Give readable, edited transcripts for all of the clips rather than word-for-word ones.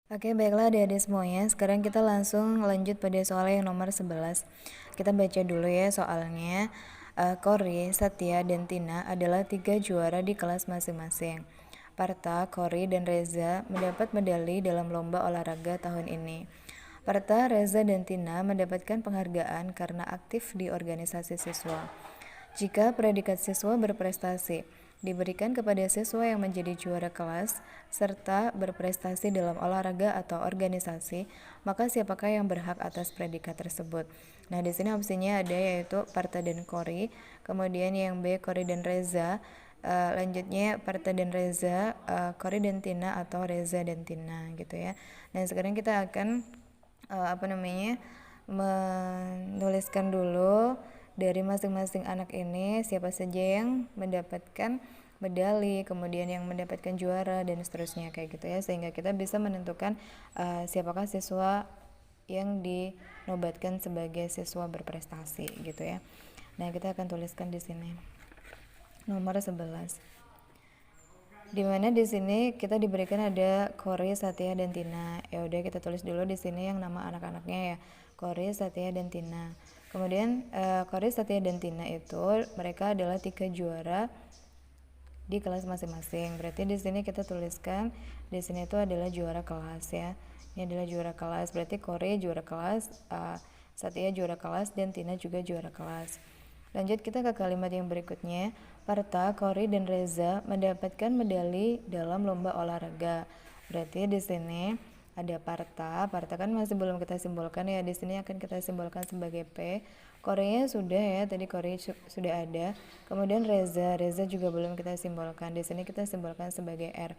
Oke, baiklah adik-adik semuanya. Sekarang kita langsung lanjut pada soal yang nomor 11. Kita baca dulu ya soalnya. Kori, Satya, dan Tina adalah 3 juara di kelas masing-masing. Parta, Kori, dan Reza mendapat medali dalam lomba olahraga tahun ini. Parta, Reza, dan Tina mendapatkan penghargaan karena aktif di organisasi siswa. Jika predikat siswa berprestasi diberikan kepada siswa yang menjadi juara kelas serta berprestasi dalam olahraga atau organisasi, maka siapakah yang berhak atas predikat tersebut? Nah, di sini opsinya ada yaitu Parta dan Kori, kemudian yang B Kori dan Reza, lanjutnya Parta dan Reza, Kori dan Tina atau Reza dan Tina gitu ya. Nah, sekarang kita akan menuliskan dulu dari masing-masing anak ini siapa saja yang mendapatkan medali, kemudian yang mendapatkan juara dan seterusnya kayak gitu ya, sehingga kita bisa menentukan siapakah siswa yang dinobatkan sebagai siswa berprestasi gitu ya. Nah, kita akan tuliskan di sini nomor 11. Dimana di sini kita diberikan ada Kori, Satya, dan Tina. Ya udah kita tulis dulu di sini yang nama anak-anaknya ya, Kori, Satya, dan Tina. Kemudian Kori, Satya, dan Tina itu mereka adalah 3 juara di kelas masing-masing. Berarti di sini kita tuliskan di sini itu adalah juara kelas ya. Ini adalah juara kelas. Berarti Kori juara kelas, Satya juara kelas, dan Tina juga juara kelas. Lanjut kita ke kalimat yang berikutnya. Parta, Kori, dan Reza mendapatkan medali dalam lomba olahraga. Berarti di sini ada Parta. Parta kan masih belum kita simbolkan ya. Di sini akan kita simbolkan sebagai P. Korinya sudah ya. Tadi Kori sudah ada. Kemudian Reza. Reza juga belum kita simbolkan. Di sini kita simbolkan sebagai R.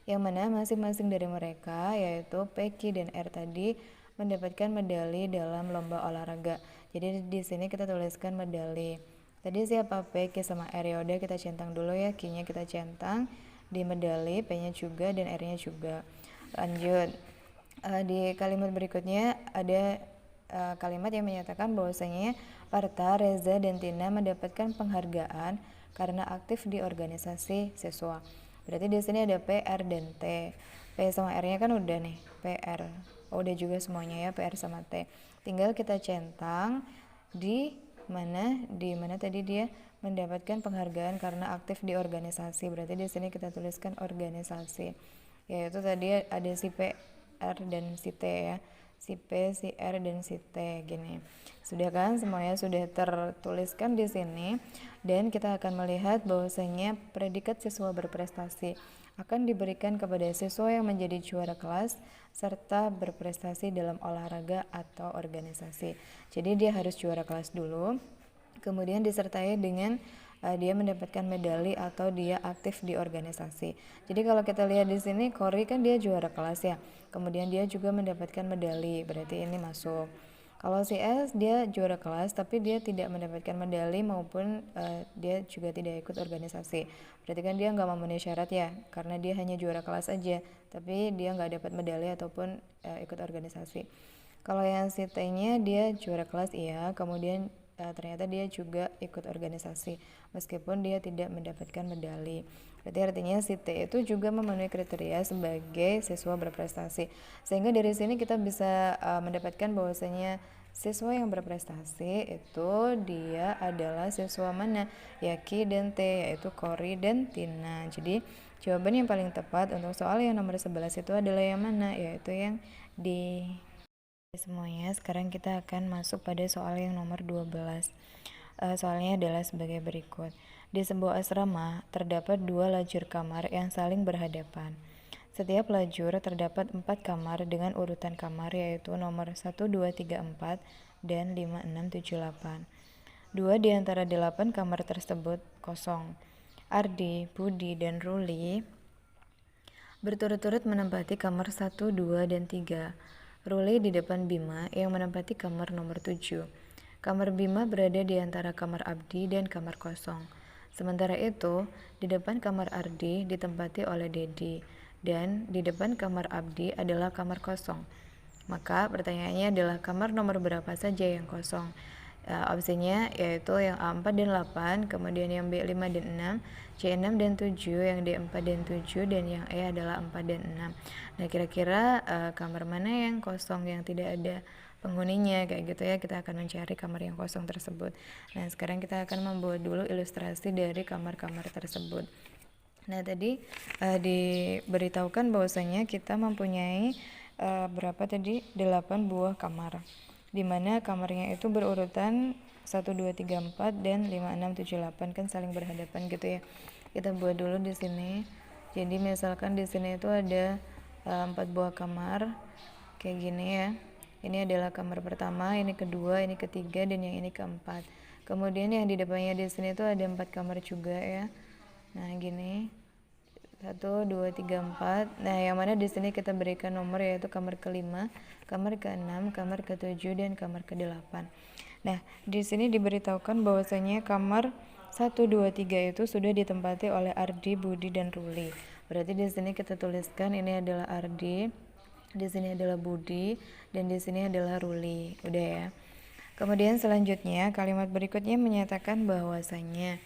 Yang mana masing-masing dari mereka yaitu Peki dan R tadi mendapatkan medali dalam lomba olahraga. Jadi di sini kita tuliskan medali. Tadi siapa? P, Q sama R. Ya udah kita centang dulu ya, Q-nya kita centang di medali, P-nya juga dan R-nya juga. Lanjut. Di kalimat berikutnya ada kalimat yang menyatakan bahwasanya Parta, Reza, dan Tina mendapatkan penghargaan karena aktif di organisasi siswa. Berarti di sini ada P, R, dan T. P sama R-nya kan udah nih, PR. Oh, udah juga semuanya ya, PR sama T. Tinggal kita centang di mana tadi dia mendapatkan penghargaan karena aktif di organisasi. Berarti di sini kita tuliskan organisasi. Yaitu tadi ada si P, R, dan si T ya. Si P, si R, dan si T gini. Sudah kan semuanya sudah tertuliskan di sini, dan kita akan melihat bahwasanya predikat siswa berprestasi akan diberikan kepada siswa yang menjadi juara kelas serta berprestasi dalam olahraga atau organisasi. Jadi dia harus juara kelas dulu, kemudian disertai dengan dia mendapatkan medali atau dia aktif di organisasi. Jadi kalau kita lihat di sini Kori kan dia juara kelas ya, kemudian dia juga mendapatkan medali, berarti ini masuk. Kalau si S dia juara kelas tapi dia tidak mendapatkan medali maupun dia juga tidak ikut organisasi. Berarti kan dia nggak memenuhi syarat ya, karena dia hanya juara kelas aja, tapi dia nggak dapat medali ataupun ikut organisasi. Kalau yang si T-nya dia juara kelas iya, kemudian ternyata dia juga ikut organisasi meskipun dia tidak mendapatkan medali. Berarti artinya si T itu juga memenuhi kriteria sebagai siswa berprestasi. Sehingga dari sini kita bisa mendapatkan bahwasanya siswa yang berprestasi itu dia adalah siswa mana? Ya Ki dan T, yaitu Kori dan Tina. Jadi jawaban yang paling tepat untuk soal yang nomor 11 itu adalah yang mana? Yaitu yang D. Semuanya, sekarang kita akan masuk pada soal yang nomor 12. Soalnya adalah sebagai berikut. Di sebuah asrama, terdapat 2 lajur kamar yang saling berhadapan. Setiap lajur terdapat 4 kamar dengan urutan kamar yaitu nomor 1, 2, 3, 4, dan 5, 6, 7, 8. 2 di antara 8 kamar tersebut kosong. Ardi, Budi, dan Ruli berturut-turut menempati kamar 1, 2, dan 3. Ruli di depan Bima yang menempati kamar nomor 7. Kamar Bima berada di antara kamar Abdi dan kamar kosong. Sementara itu, di depan kamar Ardi ditempati oleh Dedi, dan di depan kamar Abdi adalah kamar kosong. Maka pertanyaannya adalah kamar nomor berapa saja yang kosong? Opsinya yaitu yang A4 dan 8, kemudian yang B5 dan 6, C6 dan 7, yang D4 dan 7, dan yang E adalah 4 dan 6. Nah, kira-kira kamar mana yang kosong yang tidak ada penghuninya kayak gitu ya, kita akan mencari kamar yang kosong tersebut. Nah, sekarang kita akan membuat dulu ilustrasi dari kamar-kamar tersebut. Nah, tadi diberitahukan bahwasanya kita mempunyai berapa tadi? 8 buah kamar. Di mana kamarnya itu berurutan 1 2 3 4 dan 5 6 7 8 kan saling berhadapan gitu ya. Kita buat dulu di sini. Jadi misalkan di sini itu ada 4 buah kamar kayak gini ya. Ini adalah kamar pertama, ini kedua, ini ketiga, dan yang ini keempat. Kemudian yang di depannya di sini tuh ada 4 kamar juga ya. Nah, gini. 1 2 3 4. Nah, yang mana di sini kita berikan nomor yaitu kamar ke-5, kamar ke-6, kamar ke-7, dan kamar ke-8. Nah, di sini diberitahukan bahwasanya kamar 1 2 3 itu sudah ditempati oleh Ardi, Budi, dan Ruli. Berarti di sini kita tuliskan ini adalah Ardi, di sini adalah Budi, dan di sini adalah Ruli. Udah ya. Kemudian selanjutnya kalimat berikutnya menyatakan bahwasanya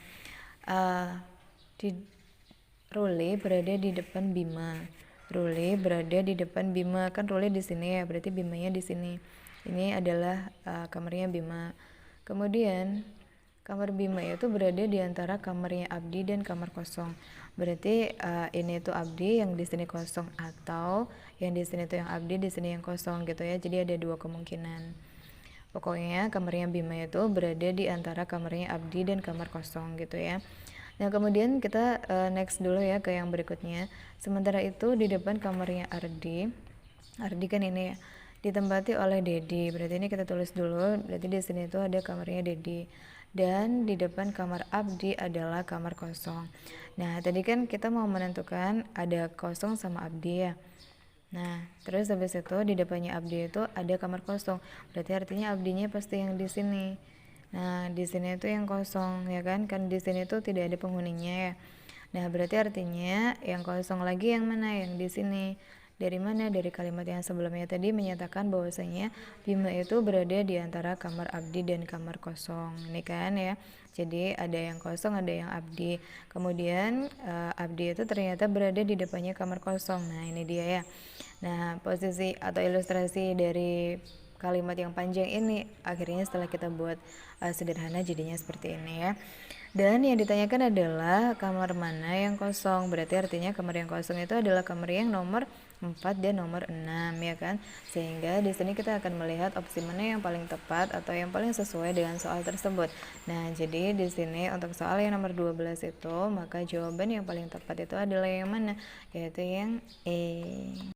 di Ruli berada di depan Bima. Ruli berada di depan Bima, kan Ruli di sini ya, berarti Bimanya di sini. Ini adalah kamarnya Bima. Kemudian kamar Bima itu berada di antara kamarnya Abdi dan kamar kosong. Berarti ini tuh Abdi, yang di sini kosong, atau yang di sini tuh yang Abdi, di sini yang kosong gitu ya. Jadi ada dua kemungkinan. Pokoknya kamarnya Bima itu berada di antara kamarnya Abdi dan kamar kosong gitu ya. Nah, kemudian kita next dulu ya ke yang berikutnya. Sementara itu di depan kamarnya Ardi kan ini ya, ditempati oleh Dedi. Berarti ini kita tulis dulu. Berarti di sini tuh ada kamarnya Dedi. Dan di depan kamar Abdi adalah kamar kosong. Nah, tadi kan kita mau menentukan ada kosong sama Abdi ya. Nah, terus habis itu di depannya Abdi itu ada kamar kosong. Berarti artinya Abdinya pasti yang di sini. Nah, di sini itu yang kosong ya kan? Kan di sini tuh tidak ada penghuninya ya. Nah, berarti artinya yang kosong lagi yang mana? Yang di sini. Dari mana? Dari kalimat yang sebelumnya tadi menyatakan bahwasanya Bima itu berada di antara kamar Abdi dan kamar kosong. Ini kan ya. Jadi ada yang kosong, ada yang Abdi. Kemudian Abdi itu ternyata berada di depannya kamar kosong. Nah, ini dia ya. Nah, posisi atau ilustrasi dari kalimat yang panjang ini akhirnya setelah kita buat sederhana jadinya seperti ini ya. Dan yang ditanyakan adalah kamar mana yang kosong. Berarti artinya kamar yang kosong itu adalah kamar yang nomor 4 dan nomor 6 ya kan. Sehingga di sini kita akan melihat opsi mana yang paling tepat atau yang paling sesuai dengan soal tersebut. Nah, jadi di sini untuk soal yang nomor 12 itu maka jawaban yang paling tepat itu adalah yang mana? Yaitu yang E.